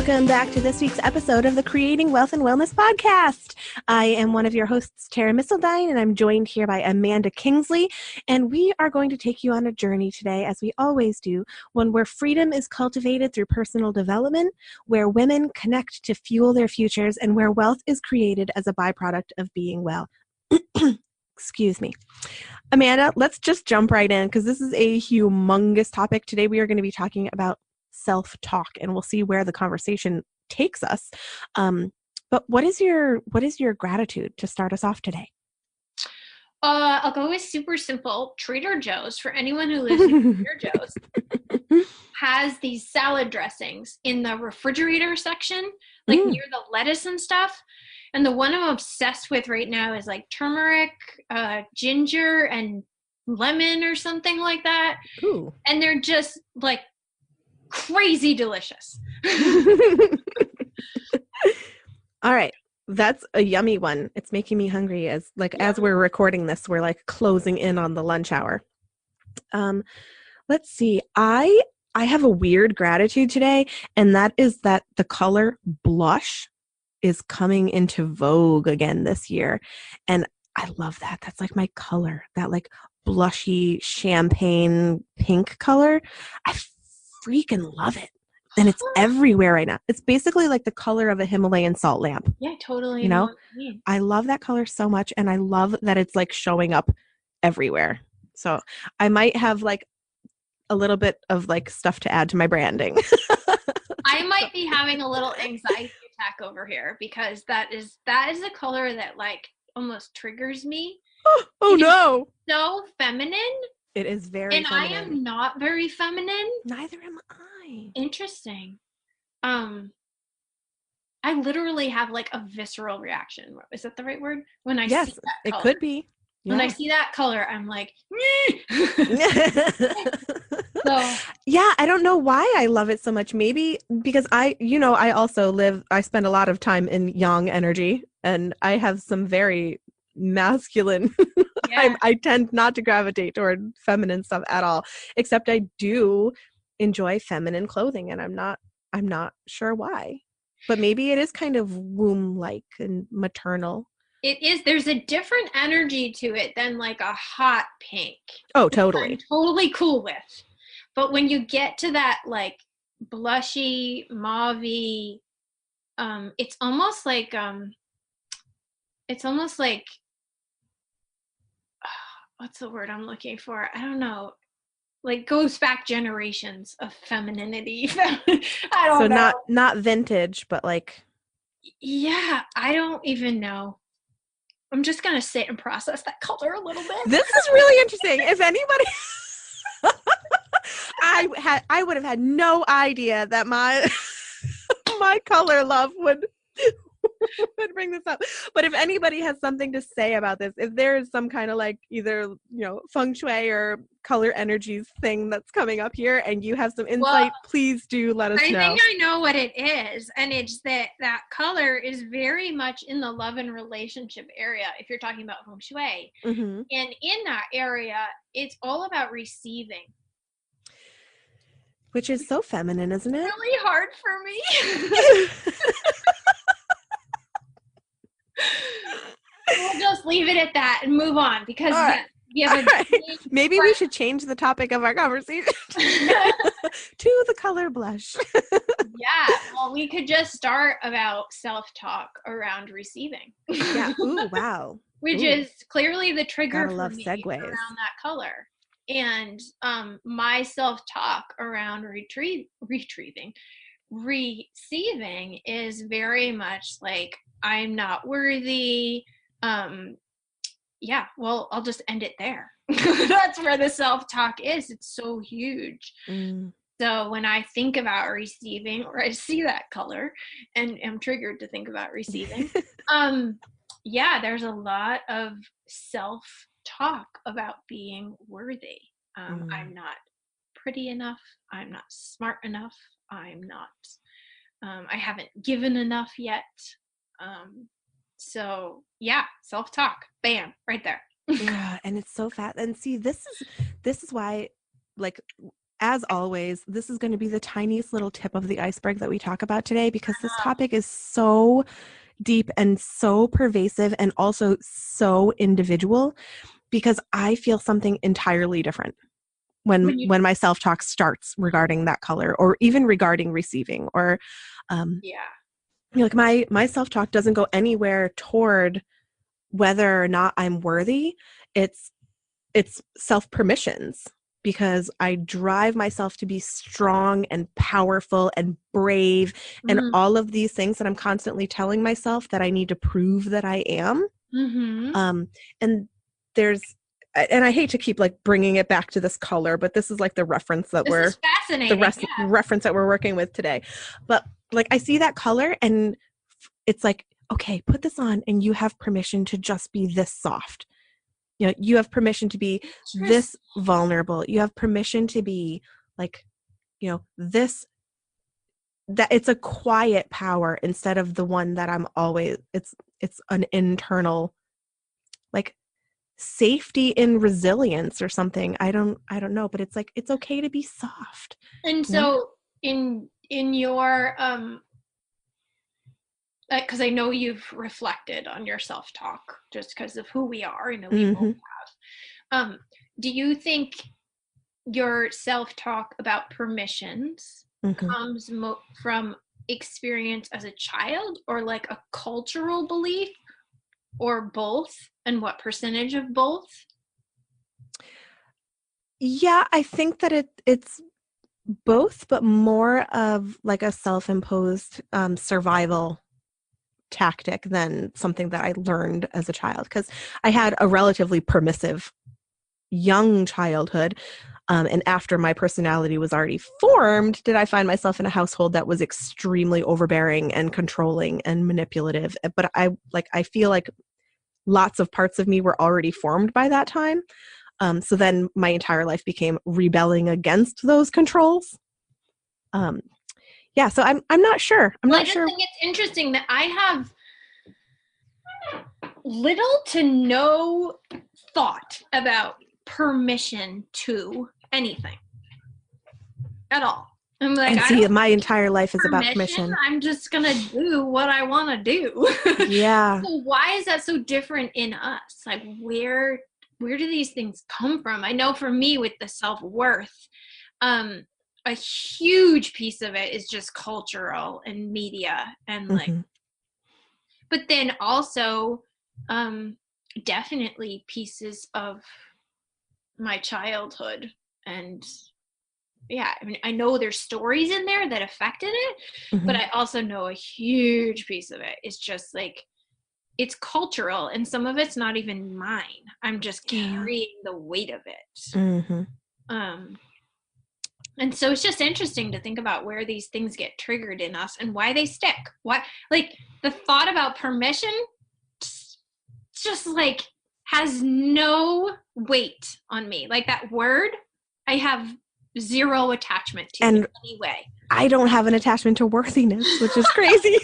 Welcome back to this week's episode of the Creating Wealth and Wellness podcast. I am one of your hosts, Tara Missildine, and I'm joined here by Amanda Kingsley. And we are going to take you on a journey today, as we always do, one where freedom is cultivated through personal development, where women connect to fuel their futures, and where wealth is created as a byproduct of being well. Excuse me. Amanda, let's just jump right in because this is a humongous topic. Today we are going to be talking about self-talk, and we'll see where the conversation takes us. But what is your gratitude to start us off today? I'll go with super simple. Trader Joe's, for anyone who lives in Trader Joe's, has these salad dressings in the refrigerator section, like near the lettuce and stuff. And the one I'm obsessed with right now is like turmeric, ginger, and lemon or something like that. Ooh. And they're just like crazy delicious. All right. That's a yummy one. It's making me hungry as we're recording this, we're like closing in on the lunch hour. Let's see. I have a weird gratitude today, and that is that the color blush is coming into vogue again this year. And I love that. That's like my color, that like blushy champagne pink color. I freaking love it. And it's everywhere right now. It's basically like the color of a Himalayan salt lamp. Yeah, totally. You know, I love that color so much. And I love that it's like showing up everywhere. So I might have like a little bit of like stuff to add to my branding. I might be having a little anxiety attack over here because that is a color that like almost triggers me. Oh no. So feminine. It is very and feminine. I am not very feminine. Neither am I. Interesting. I literally have like a visceral reaction. Is that the right word? When I see that color. It could be. Yeah. When I see that color, I'm like, so. Yeah, I don't know why I love it so much. Maybe because I spend a lot of time in yang energy, and I have some very masculine. Yeah. I tend not to gravitate toward feminine stuff at all, except I do enjoy feminine clothing, and I'm not sure why. But maybe it is kind of womb-like and maternal. It is. There's a different energy to it than like a hot pink. Oh, totally. I'm totally cool with. But when you get to that like blushy, mauvey, it's almost like what's the word I'm looking for? I don't know. Like goes back generations of femininity. I don't know. So not vintage, but like. Yeah, I don't even know. I'm just going to sit and process that color a little bit. This is really interesting. If anybody, I would have had no idea that my color love would bring this up. But if anybody has something to say about this, if there is some kind of like either, feng shui or color energies thing that's coming up here and you have some insight, please do let us know. I think I know what it is. And it's that color is very much in the love and relationship area. If you're talking about feng shui. Mm-hmm. And in that area, it's all about receiving. Which is so feminine, isn't it? Really hard for me. We'll just leave it at that and move on because maybe we should change the topic of our conversation to the color blush. Yeah, well, we could just start about self-talk around receiving. Yeah. Ooh, wow. Which is clearly the trigger for me segues around that color. And my self-talk around receiving is very much like I'm not worthy. Yeah, well, I'll just end it there. That's where the self-talk is. It's so huge. So when I think about receiving, or I see that color and am triggered to think about receiving, there's a lot of self-talk about being worthy. I'm not pretty enough. I'm not smart enough. I'm not, I haven't given enough yet. So yeah, self-talk, bam, right there. Yeah, and it's so fat. And see, this is why, like, as always, this is going to be the tiniest little tip of the iceberg that we talk about today, because this topic is so deep and so pervasive and also so individual, because I feel something entirely different when my self-talk starts regarding that color, or even regarding receiving, or like my self-talk doesn't go anywhere toward whether or not I'm worthy. It's self-permissions, because I drive myself to be strong and powerful and brave and all of these things that I'm constantly telling myself that I need to prove that I am. And I hate to keep like bringing it back to this color, but this is like the reference that reference that we're working with today. But like, I see that color and it's like, okay, put this on and you have permission to just be this soft. You know, you have permission to be this vulnerable. You have permission to be like, you know, this, that it's a quiet power instead of the one that I'm always, it's an internal, like, safety in resilience or something. I don't know, but it's like, it's okay to be soft. And so in your, because I know you've reflected on your self-talk just because of who we are. I know we both have. Do you think your self-talk about permissions comes from experience as a child, or like a cultural belief, or both? And what percentage of both? Yeah, I think that it's both, but more of like a self-imposed survival tactic than something that I learned as a child, because I had a relatively permissive young childhood, and after my personality was already formed, did I find myself in a household that was extremely overbearing and controlling and manipulative. But I feel like lots of parts of me were already formed by that time, so then my entire life became rebelling against those controls. Yeah, so I'm not sure. I just think it's interesting that I have little to no thought about permission to anything at all. I'm like, and see, my entire life is about permission. I'm just gonna do what I want to do. Yeah. So why is that so different in us? Like, where do these things come from? I know for me with the self-worth, a huge piece of it is just cultural and media and like, but then also definitely pieces of my childhood. And yeah, I mean, I know there's stories in there that affected it, but I also know a huge piece of it is just like, it's cultural, and some of it's not even mine. I'm just carrying the weight of it. And so it's just interesting to think about where these things get triggered in us and why they stick. Why, like, the thought about permission just like has no weight on me. Like, that word, I have zero attachment to in any way. I don't have an attachment to worthiness, which is crazy.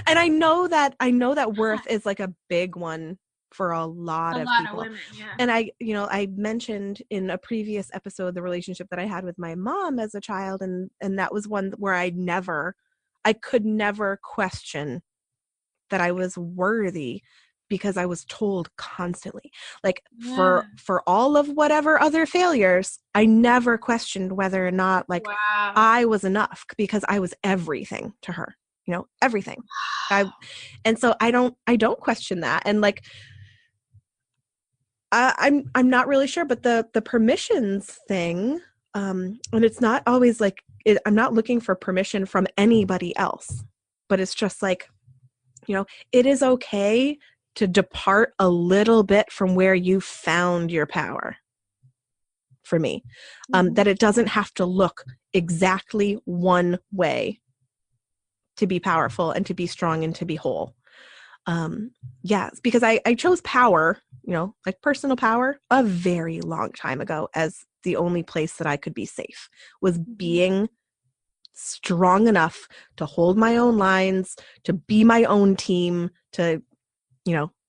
And I know that worth is like a big one for a lot of people. Of women, yeah. And I mentioned in a previous episode the relationship that I had with my mom as a child, and that was one where I could never question that I was worthy, because I was told constantly, like, for all of whatever other failures, I never questioned whether or not like I was enough, because I was everything to her, everything. And so I don't question that. And like, I'm not really sure, but the permissions thing, and it's not always like, I'm not looking for permission from anybody else, but it's just like, it is okay to depart a little bit from where you found your power, for me. That it doesn't have to look exactly one way to be powerful and to be strong and to be whole. Because I chose power, like personal power, a very long time ago as the only place that I could be safe, was being strong enough to hold my own lines, to be my own team, to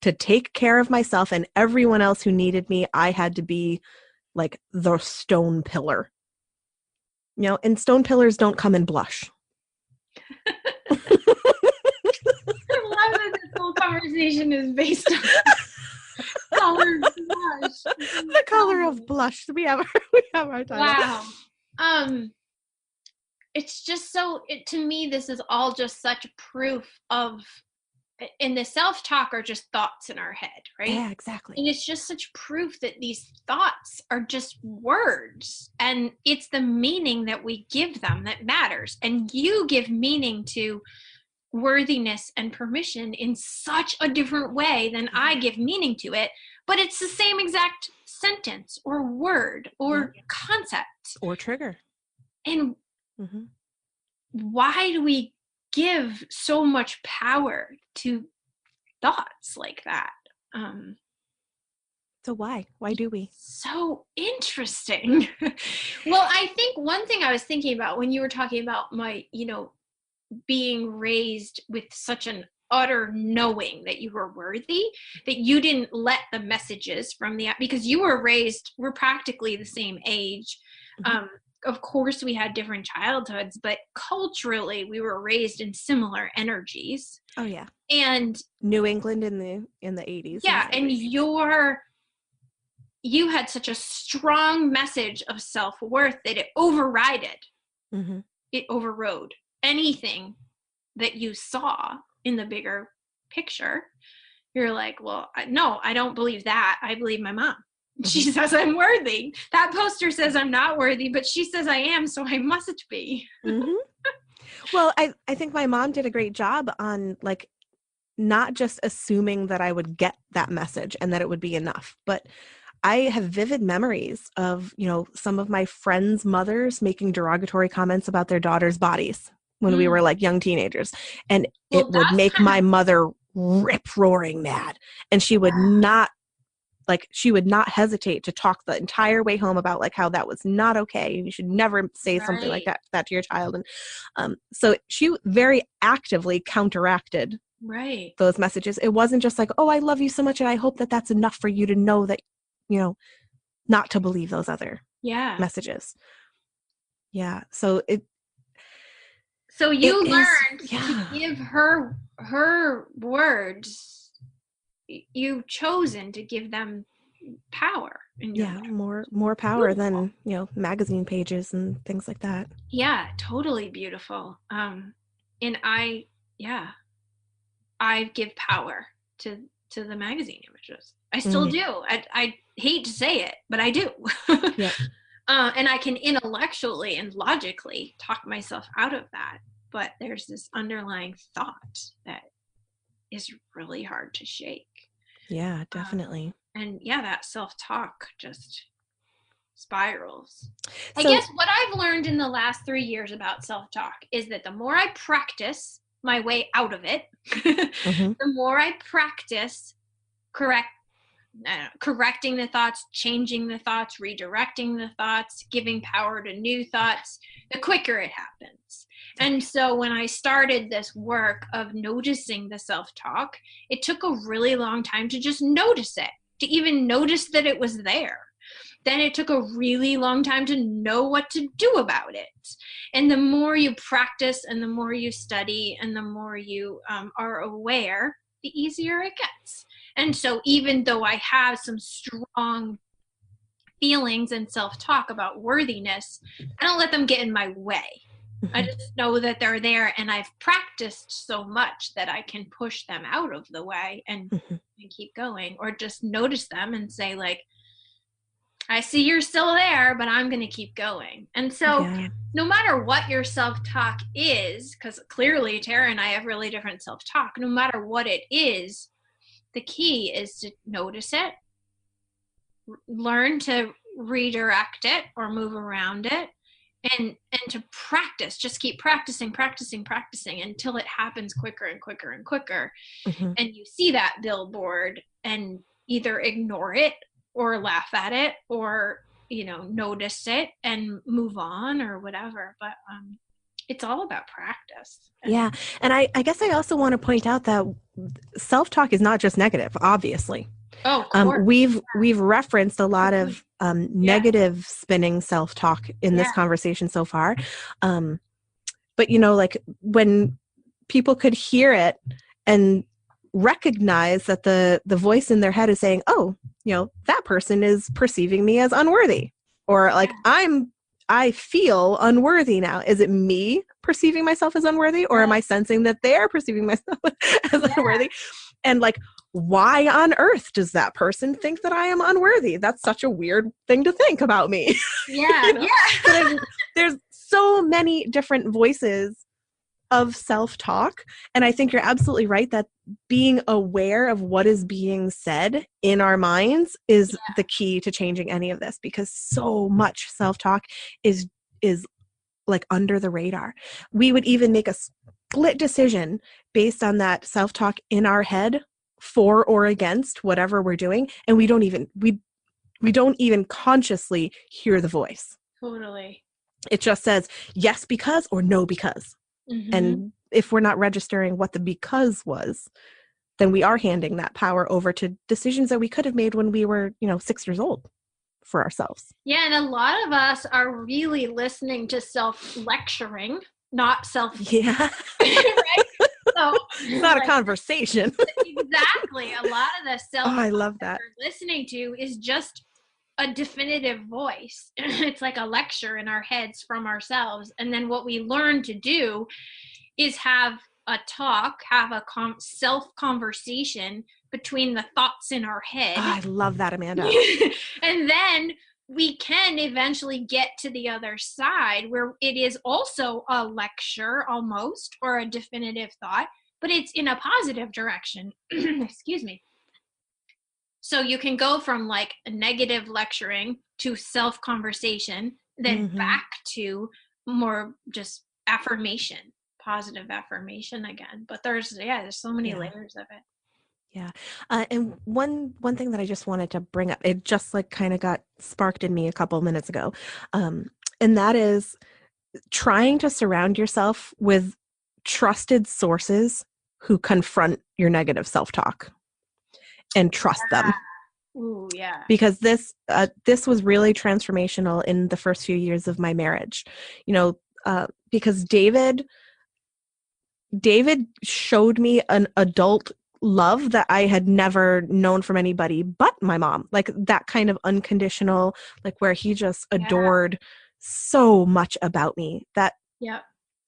take care of myself, and everyone else who needed me, I had to be like the stone pillar And stone pillars don't come in blush. I love that this whole conversation is based on color blush. The color of blush. We have our title. Wow. It's just to me, this is all just such proof of, and the self-talk are just thoughts in our head, right? Yeah, exactly. And it's just such proof that these thoughts are just words, and it's the meaning that we give them that matters. And you give meaning to worthiness and permission in such a different way than I give meaning to it, but it's the same exact sentence or word or concept or trigger. And why do we give so much power to thoughts like that? So why do we? So interesting. Well, I think one thing I was thinking about when you were talking about my, being raised with such an utter knowing that you were worthy, that you didn't let the messages from because you we're practically the same age. Of course we had different childhoods, but culturally we were raised in similar energies. Oh yeah. And New England in the 80s. Yeah. And you had such a strong message of self-worth that it overrided. It overrode anything that you saw in the bigger picture. You're like, well, no, I don't believe that. I believe my mom. She says I'm worthy. That poster says I'm not worthy, but she says I am, so I must be. Well, I think my mom did a great job on not just assuming that I would get that message and that it would be enough, but I have vivid memories of, some of my friends' mothers making derogatory comments about their daughters' bodies when we were young teenagers. And it would make my mother rip roaring mad. And she would not hesitate to talk the entire way home about how that was not okay. You should never say something like that to your child. And so she very actively counteracted those messages. It wasn't just oh, I love you so much and I hope that that's enough for you to know that, not to believe those other messages. Yeah. So you learned to give her words. You've chosen to give them power. More power than, magazine pages and things like that. Yeah, totally beautiful. And I give power to the magazine images. I still do. I hate to say it, but I do. And I can intellectually and logically talk myself out of that. But there's this underlying thought that is really hard to shake. Yeah, definitely. And that self-talk just spirals. I guess what I've learned in the last 3 years about self-talk is that the more I practice my way out of it, the more I practice correcting the thoughts, changing the thoughts, redirecting the thoughts, giving power to new thoughts, the quicker it happens. And so when I started this work of noticing the self-talk, it took a really long time to just notice it, to even notice that it was there. Then it took a really long time to know what to do about it. And the more you practice and the more you study and the more you are aware, the easier it gets. And so even though I have some strong feelings and self-talk about worthiness, I don't let them get in my way. I just know that they're there, and I've practiced so much that I can push them out of the way and keep going, or just notice them and say I see you're still there, but I'm going to keep going. And so no matter what your self-talk is, because clearly Tara and I have really different self-talk, no matter what it is, the key is to notice it, learn to redirect it or move around it, and to practice. Just keep practicing until it happens quicker and quicker and quicker. And you see that billboard and either ignore it or laugh at it or, notice it and move on or whatever. But it's all about practice. Yeah. And I guess I also want to point out that self-talk is not just negative, obviously. Oh, of course. We've referenced a lot of negative spinning self-talk in this conversation so far. But, you know, like when people could hear it and recognize that the voice in their head is saying, oh, you know, that person is perceiving me as unworthy, or like I feel unworthy now. Is it me perceiving myself as unworthy, or am I sensing that they're perceiving myself as unworthy? And like, why on earth does that person think that I am unworthy? That's such a weird thing to think about me. Yeah. You know? So there's so many different voices of self-talk. And I think you're absolutely right that being aware of what is being said in our minds is the key to changing any of this, because so much self-talk is like under the radar. We would even make a split decision based on that self-talk in our head for or against whatever we're doing, and we don't even consciously hear the voice. Totally. It just says yes because or no because. Mm-hmm. And if we're not registering what the because was, then we are handing that power over to decisions that we could have made when we were, 6 years old for ourselves. Yeah, and a lot of us are really listening to self-lecturing, not self. Yeah. Right? So it's not a conversation. Exactly. A lot of the self I love that we're listening to is just a definitive voice. It's like a lecture in our heads from ourselves. And then what we learn to do is have a talk, have a self-conversation between the thoughts in our head. Oh, I love that, Amanda. And then we can eventually get to the other side where it is also a lecture almost, or a definitive thought, but it's in a positive direction. Excuse me. So you can go from like a negative lecturing to self-conversation, then back to more just affirmation, positive affirmation again. But there's so many layers of it. Yeah. And one thing that I just wanted to bring up, it just like kind of got sparked in me a couple of minutes ago. And that is trying to surround yourself with trusted sources who confront your negative self-talk and trust them. Ooh, yeah. Because this was really transformational in the first few years of my marriage, because David showed me an adult love that I had never known from anybody but my mom, like that kind of unconditional, like where he just adored so much about me that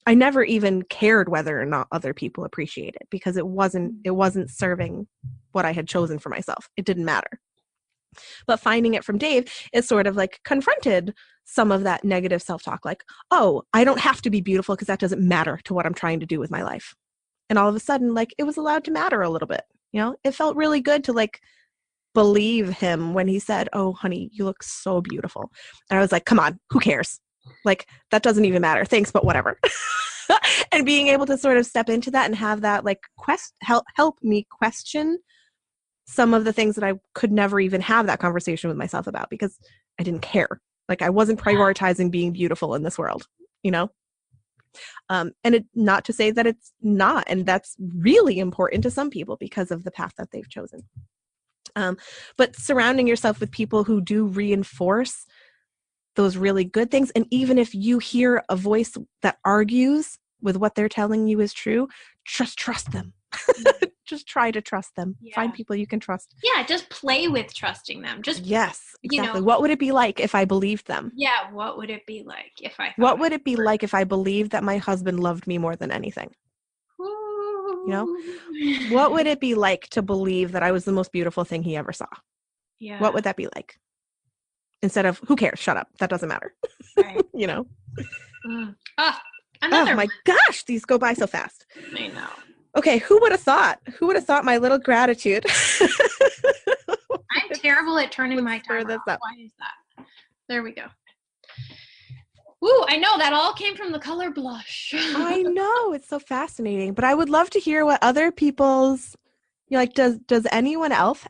I never even cared whether or not other people appreciate it, because it wasn't serving what I had chosen for myself. It didn't matter. But finding it from Dave, it sort of like confronted some of that negative self-talk, like, oh, I don't have to be beautiful because that doesn't matter to what I'm trying to do with my life. And all of a sudden, like, it was allowed to matter a little bit. It felt really good to like believe him when he said, oh, honey, you look so beautiful. And I was like, come on, who cares? Like, that doesn't even matter. Thanks, but whatever. And being able to sort of step into that and have that like help me question some of the things that I could never even have that conversation with myself about, because I didn't care. Like, I wasn't prioritizing being beautiful in this world, and it, not to say that it's not, and that's really important to some people because of the path that they've chosen. But surrounding yourself with people who do reinforce those really good things. And even if you hear a voice that argues with what they're telling you is true, just trust them. Just try to trust them. Find people you can trust. Yeah, just play with trusting them. Yes, exactly. What would it be like if I believed them? Yeah, what would it be like if I What would it be like if I believed that my husband loved me more than anything? What would it be like to believe that I was the most beautiful thing he ever saw? Yeah. What would that be like? Instead of, who cares? Shut up. That doesn't matter. Right. Oh my gosh, these go by so fast. I know. Okay, who would have thought? Who would have thought my little gratitude? I'm terrible at turning my timer off. Up. Why is that? There we go. Ooh, I know that all came from the color blush. I know, it's so fascinating. But I would love to hear what other people's, like, does anyone else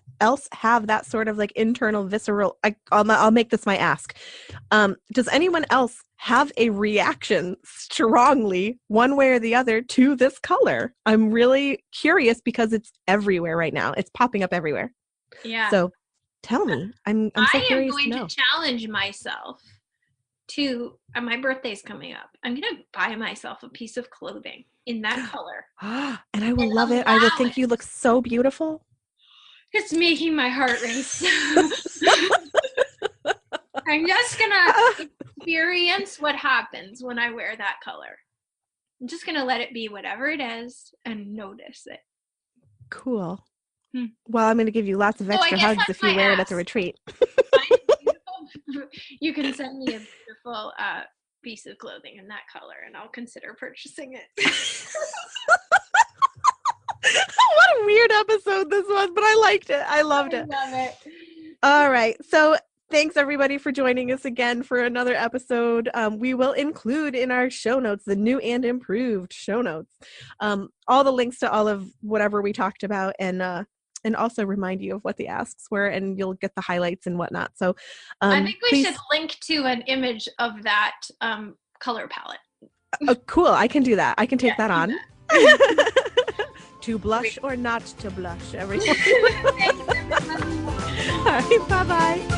have that sort of like internal visceral? I'll make this my ask. Does anyone else have a reaction strongly one way or the other to this color? I'm really curious because it's everywhere right now. It's popping up everywhere. Yeah. So tell me, I'm so curious to know. I am going to challenge myself to, my birthday's coming up. I'm going to buy myself a piece of clothing in that color. And I will love it. I will think you look so beautiful. It's making my heart race. I'm just going to experience what happens when I wear that color. I'm just going to let it be whatever it is and notice it. Cool. Well, I'm going to give you lots of extra hugs if you wear it at the retreat. You can send me a beautiful piece of clothing in that color, and I'll consider purchasing it. What a weird episode this was, but I liked it. I loved it. I love it. All right. So thanks, everybody, for joining us again for another episode. We will include in our show notes, the new and improved show notes, all the links to all of whatever we talked about, and also remind you of what the asks were, and you'll get the highlights and whatnot. So I think we should link to an image of that color palette. Oh, cool. I can do that. I can take that on. To blush or not to blush, everyone. Thanks, everyone. All right, bye-bye.